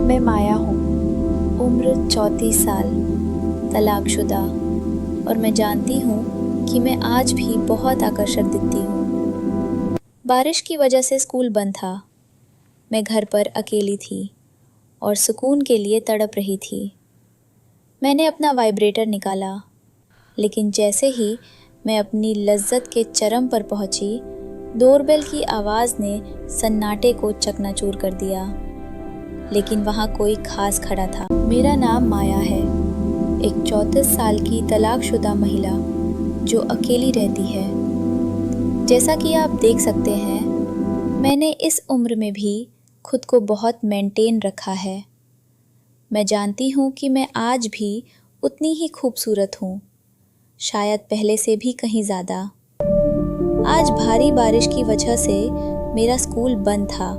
मैं माया हूँ। उम्र 34 साल, तलाकशुदा, और मैं जानती हूँ कि मैं आज भी बहुत आकर्षक दिखती हूँ। बारिश की वजह से स्कूल बंद था। मैं घर पर अकेली थी और सुकून के लिए तड़प रही थी। मैंने अपना वाइब्रेटर निकाला, लेकिन जैसे ही मैं अपनी लज्जत के चरम पर पहुंची, डोरबेल की आवाज़ ने सन्नाटे को चकनाचूर कर दिया। लेकिन वहाँ कोई खास खड़ा था। मेरा नाम माया है, एक 34 साल की तलाकशुदा महिला जो अकेली रहती है। जैसा कि आप देख सकते हैं, मैंने इस उम्र में भी खुद को बहुत मेंटेन रखा है। मैं जानती हूँ कि मैं आज भी उतनी ही खूबसूरत हूँ, शायद पहले से भी कहीं ज़्यादा। आज भारी बारिश की वजह से मेरा स्कूल बंद था,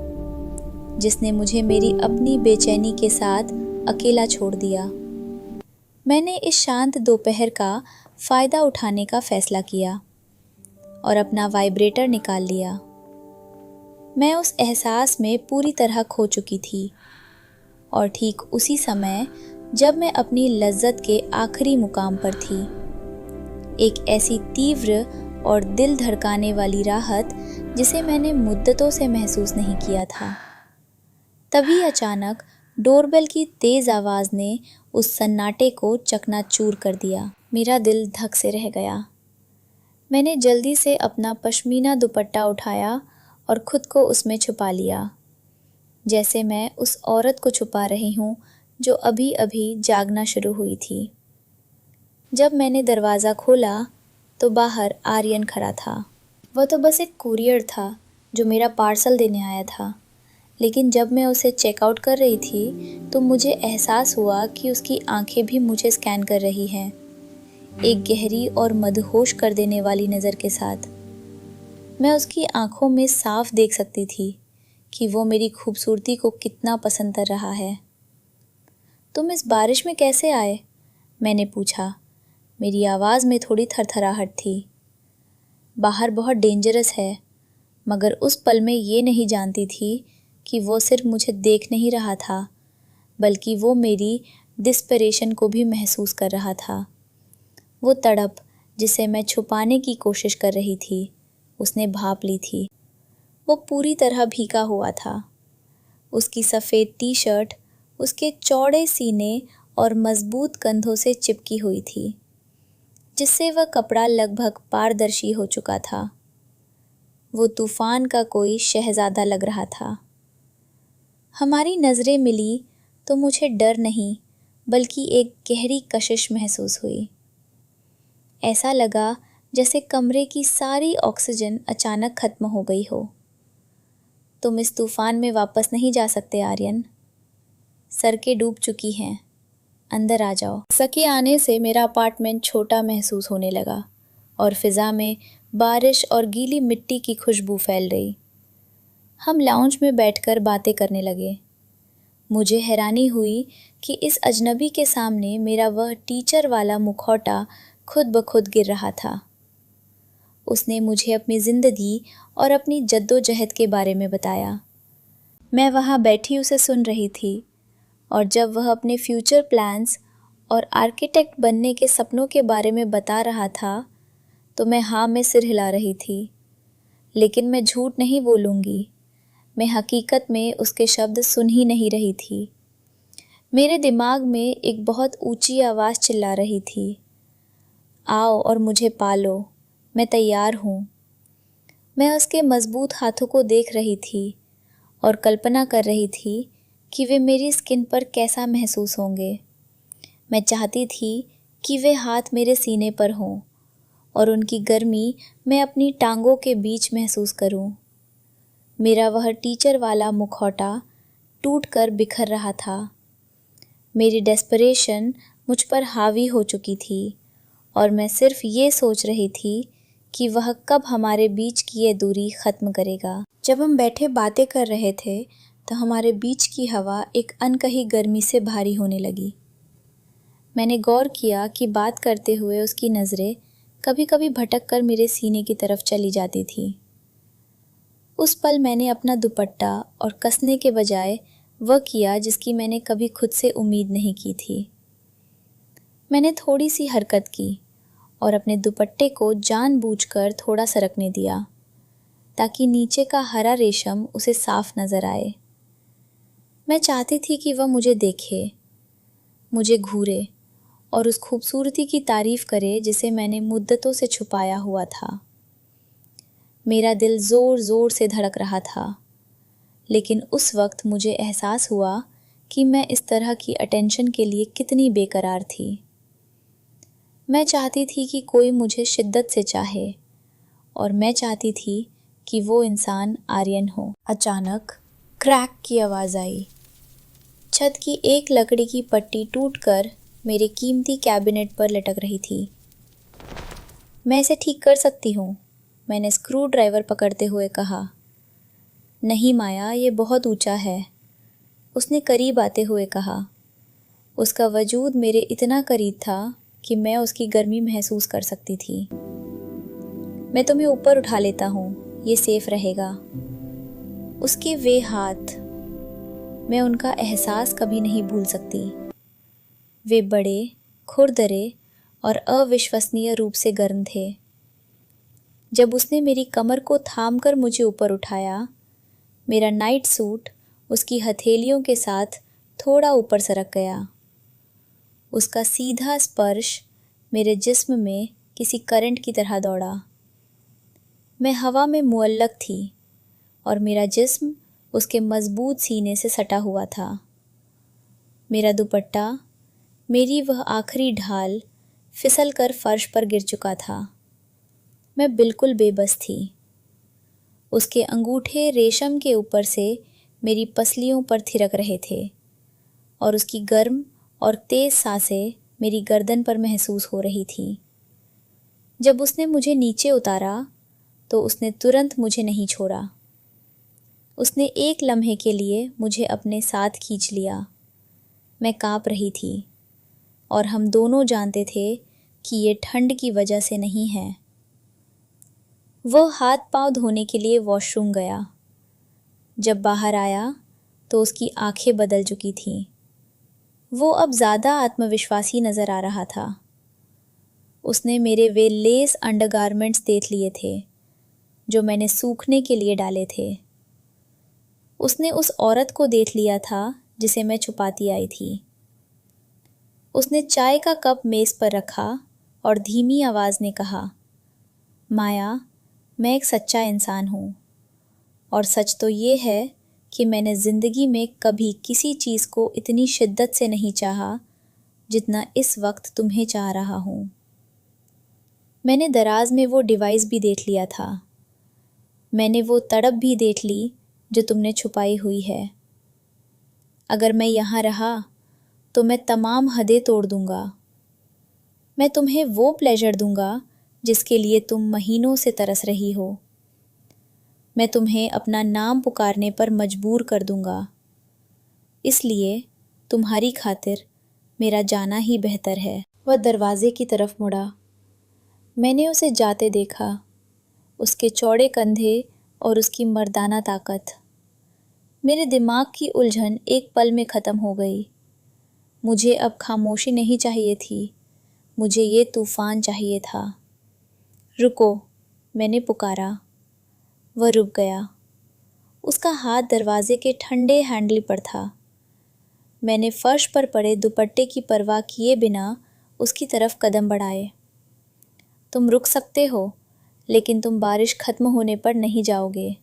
जिसने मुझे मेरी अपनी बेचैनी के साथ अकेला छोड़ दिया। मैंने इस शांत दोपहर का फ़ायदा उठाने का फ़ैसला किया और अपना वाइब्रेटर निकाल लिया। मैं उस एहसास में पूरी तरह खो चुकी थी, और ठीक उसी समय जब मैं अपनी लज्जत के आखिरी मुकाम पर थी, एक ऐसी तीव्र और दिल धड़काने वाली राहत जिसे मैंने मुद्दतों से महसूस नहीं किया था। तभी अचानक डोरबेल की तेज़ आवाज़ ने उस सन्नाटे को चकनाचूर कर दिया। मेरा दिल धक से रह गया। मैंने जल्दी से अपना पश्मीना दुपट्टा उठाया और खुद को उसमें छुपा लिया, जैसे मैं उस औरत को छुपा रही हूँ जो अभी अभी जागना शुरू हुई थी। जब मैंने दरवाज़ा खोला तो बाहर आर्यन खड़ा था। वह तो बस एक कुरियर था जो मेरा पार्सल देने आया था, लेकिन जब मैं उसे चेकआउट कर रही थी तो मुझे एहसास हुआ कि उसकी आंखें भी मुझे स्कैन कर रही हैं, एक गहरी और मदहोश कर देने वाली नज़र के साथ। मैं उसकी आंखों में साफ देख सकती थी कि वो मेरी खूबसूरती को कितना पसंद कर रहा है। तुम इस बारिश में कैसे आए? मैंने पूछा। मेरी आवाज़ में थोड़ी थरथराहट थी। बाहर बहुत डेंजरस है, मगर उस पल में ये नहीं जानती थी कि वो सिर्फ मुझे देख नहीं रहा था, बल्कि वो मेरी डिस्परेशन को भी महसूस कर रहा था। वो तड़प जिसे मैं छुपाने की कोशिश कर रही थी, उसने भांप ली थी। वो पूरी तरह भीगा हुआ था। उसकी सफ़ेद टी शर्ट उसके चौड़े सीने और मजबूत कंधों से चिपकी हुई थी, जिससे वह कपड़ा लगभग पारदर्शी हो चुका था। वो तूफान का कोई शहज़ादा लग रहा था। हमारी नज़रें मिली तो मुझे डर नहीं, बल्कि एक गहरी कशिश महसूस हुई। ऐसा लगा जैसे कमरे की सारी ऑक्सीजन अचानक ख़त्म हो गई हो। तुम इस तूफ़ान में वापस नहीं जा सकते आर्यन। सड़कें डूब चुकी हैं, अंदर आ जाओ। सके आने से मेरा अपार्टमेंट छोटा महसूस होने लगा और फ़िज़ा में बारिश और गीली मिट्टी की खुशबू फैल रही। हम लाउंज में बैठकर बातें करने लगे। मुझे हैरानी हुई कि इस अजनबी के सामने मेरा वह टीचर वाला मुखौटा खुद ब खुद गिर रहा था। उसने मुझे अपनी ज़िंदगी और अपनी जद्दोजहद के बारे में बताया। मैं वहाँ बैठी उसे सुन रही थी, और जब वह अपने फ्यूचर प्लान्स और आर्किटेक्ट बनने के सपनों के बारे में बता रहा था तो मैं हाँ में सिर हिला रही थी। लेकिन मैं झूठ नहीं बोलूँगी, मैं हकीकत में उसके शब्द सुन ही नहीं रही थी। मेरे दिमाग में एक बहुत ऊंची आवाज़ चिल्ला रही थी, आओ और मुझे पालो, मैं तैयार हूँ। मैं उसके मजबूत हाथों को देख रही थी और कल्पना कर रही थी कि वे मेरी स्किन पर कैसा महसूस होंगे। मैं चाहती थी कि वे हाथ मेरे सीने पर हों और उनकी गर्मी मैं अपनी टांगों के बीच महसूस करूं। मेरा वह टीचर वाला मुखौटा टूटकर बिखर रहा था। मेरी डेस्परेशन मुझ पर हावी हो चुकी थी, और मैं सिर्फ ये सोच रही थी कि वह कब हमारे बीच की ये दूरी ख़त्म करेगा। जब हम बैठे बातें कर रहे थे तो हमारे बीच की हवा एक अनकही गर्मी से भारी होने लगी। मैंने गौर किया कि बात करते हुए उसकी नज़रें कभी कभी भटक कर मेरे सीने की तरफ चली जाती थी। उस पल मैंने अपना दुपट्टा और कसने के बजाय वह किया जिसकी मैंने कभी खुद से उम्मीद नहीं की थी। मैंने थोड़ी सी हरकत की और अपने दुपट्टे को जानबूझकर थोड़ा सरकने दिया ताकि नीचे का हरा रेशम उसे साफ नजर आए। मैं चाहती थी कि वह मुझे देखे, मुझे घूरे और उस खूबसूरती की तारीफ करे जिसे मैंने मुद्दतों से छुपाया हुआ था। मेरा दिल ज़ोर ज़ोर से धड़क रहा था, लेकिन उस वक्त मुझे एहसास हुआ कि मैं इस तरह की अटेंशन के लिए कितनी बेकरार थी। मैं चाहती थी कि कोई मुझे शिद्दत से चाहे और मैं चाहती थी कि वो इंसान आर्यन हो। अचानक क्रैक की आवाज़ आई। छत की एक लकड़ी की पट्टी टूटकर मेरे कीमती कैबिनेट पर लटक रही थी। मैं इसे ठीक कर सकती हूँ, मैंने स्क्रू ड्राइवर पकड़ते हुए कहा। नहीं माया, ये बहुत ऊंचा है, उसने करीब आते हुए कहा। उसका वजूद मेरे इतना करीब था कि मैं उसकी गर्मी महसूस कर सकती थी। मैं तुम्हें ऊपर उठा लेता हूँ, ये सेफ रहेगा। उसके वे हाथ, मैं उनका एहसास कभी नहीं भूल सकती। वे बड़े, खुरदरे और अविश्वसनीय रूप से गर्म थे। जब उसने मेरी कमर को थामकर मुझे ऊपर उठाया, मेरा नाइट सूट उसकी हथेलियों के साथ थोड़ा ऊपर सरक गया। उसका सीधा स्पर्श मेरे जिस्म में किसी करंट की तरह दौड़ा। मैं हवा में मुअल्लक थी और मेरा जिस्म उसके मजबूत सीने से सटा हुआ था। मेरा दुपट्टा, मेरी वह आखिरी ढाल, फिसल कर फर्श पर गिर चुका था। मैं बिल्कुल बेबस थी। उसके अंगूठे रेशम के ऊपर से मेरी पसलियों पर थिरक रहे थे और उसकी गर्म और तेज़ सांसें मेरी गर्दन पर महसूस हो रही थी। जब उसने मुझे नीचे उतारा तो उसने तुरंत मुझे नहीं छोड़ा। उसने एक लम्हे के लिए मुझे अपने साथ खींच लिया। मैं काँप रही थी और हम दोनों जानते थे कि ये ठंड की वजह से नहीं है। वह हाथ पांव धोने के लिए वॉशरूम गया। जब बाहर आया तो उसकी आंखें बदल चुकी थीं। वो अब ज़्यादा आत्मविश्वासी नज़र आ रहा था। उसने मेरे वे लेस अंडरगारमेंट्स देख लिए थे जो मैंने सूखने के लिए डाले थे। उसने उस औरत को देख लिया था जिसे मैं छुपाती आई थी। उसने चाय का कप मेज़ पर रखा और धीमी आवाज़ ने कहा, माया, मैं एक सच्चा इंसान हूँ और सच तो ये है कि मैंने ज़िंदगी में कभी किसी चीज़ को इतनी शिद्दत से नहीं चाहा जितना इस वक्त तुम्हें चाह रहा हूँ। मैंने दराज में वो डिवाइस भी देख लिया था। मैंने वो तड़प भी देख ली जो तुमने छुपाई हुई है। अगर मैं यहाँ रहा तो मैं तमाम हदें तोड़ दूँगा। मैं तुम्हें वो प्लेजर दूँगा जिसके लिए तुम महीनों से तरस रही हो। मैं तुम्हें अपना नाम पुकारने पर मजबूर कर दूँगा। इसलिए तुम्हारी खातिर मेरा जाना ही बेहतर है। वह दरवाजे की तरफ मुड़ा। मैंने उसे जाते देखा, उसके चौड़े कंधे और उसकी मर्दाना ताकत। मेरे दिमाग की उलझन एक पल में ख़त्म हो गई। मुझे अब खामोशी नहीं चाहिए थी, मुझे ये तूफ़ान चाहिए था। रुको, मैंने पुकारा। वह रुक गया। उसका हाथ दरवाजे के ठंडे हैंडल पर था। मैंने फर्श पर पड़े दुपट्टे की परवाह किए बिना उसकी तरफ कदम बढ़ाए। तुम रुक सकते हो, लेकिन तुम बारिश ख़त्म होने पर नहीं जाओगे।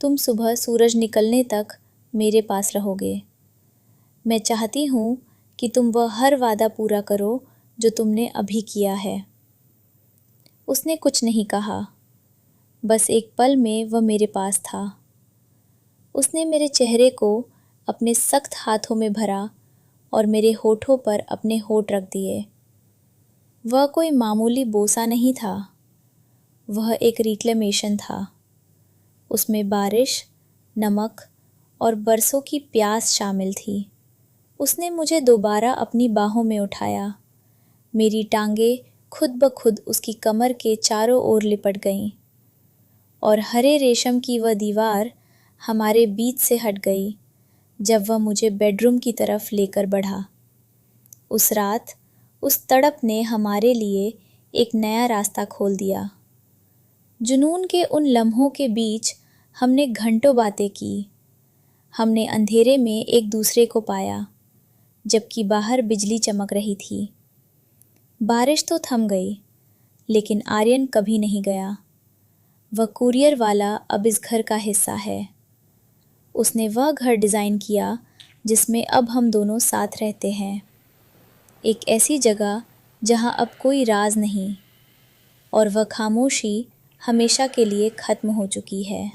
तुम सुबह सूरज निकलने तक मेरे पास रहोगे। मैं चाहती हूँ कि तुम वह हर वादा पूरा करो जो तुमने अभी किया है। उसने कुछ नहीं कहा, बस एक पल में वह मेरे पास था। उसने मेरे चेहरे को अपने सख्त हाथों में भरा और मेरे होठों पर अपने होठ रख दिए। वह कोई मामूली बोसा नहीं था, वह एक रिक्लेमेशन था। उसमें बारिश, नमक और बरसों की प्यास शामिल थी। उसने मुझे दोबारा अपनी बाहों में उठाया। मेरी टांगें खुद ब खुद उसकी कमर के चारों ओर लिपट गईं और हरे रेशम की वह दीवार हमारे बीच से हट गई, जब वह मुझे बेडरूम की तरफ लेकर बढ़ा। उस रात उस तड़प ने हमारे लिए एक नया रास्ता खोल दिया। जुनून के उन लम्हों के बीच हमने घंटों बातें की। हमने अंधेरे में एक दूसरे को पाया, जबकि बाहर बिजली चमक रही थी। बारिश तो थम गई, लेकिन आर्यन कभी नहीं गया। वह कुरियर वाला अब इस घर का हिस्सा है। उसने वह घर डिज़ाइन किया जिसमें अब हम दोनों साथ रहते हैं। एक ऐसी जगह जहां अब कोई राज नहीं, और वह खामोशी हमेशा के लिए ख़त्म हो चुकी है।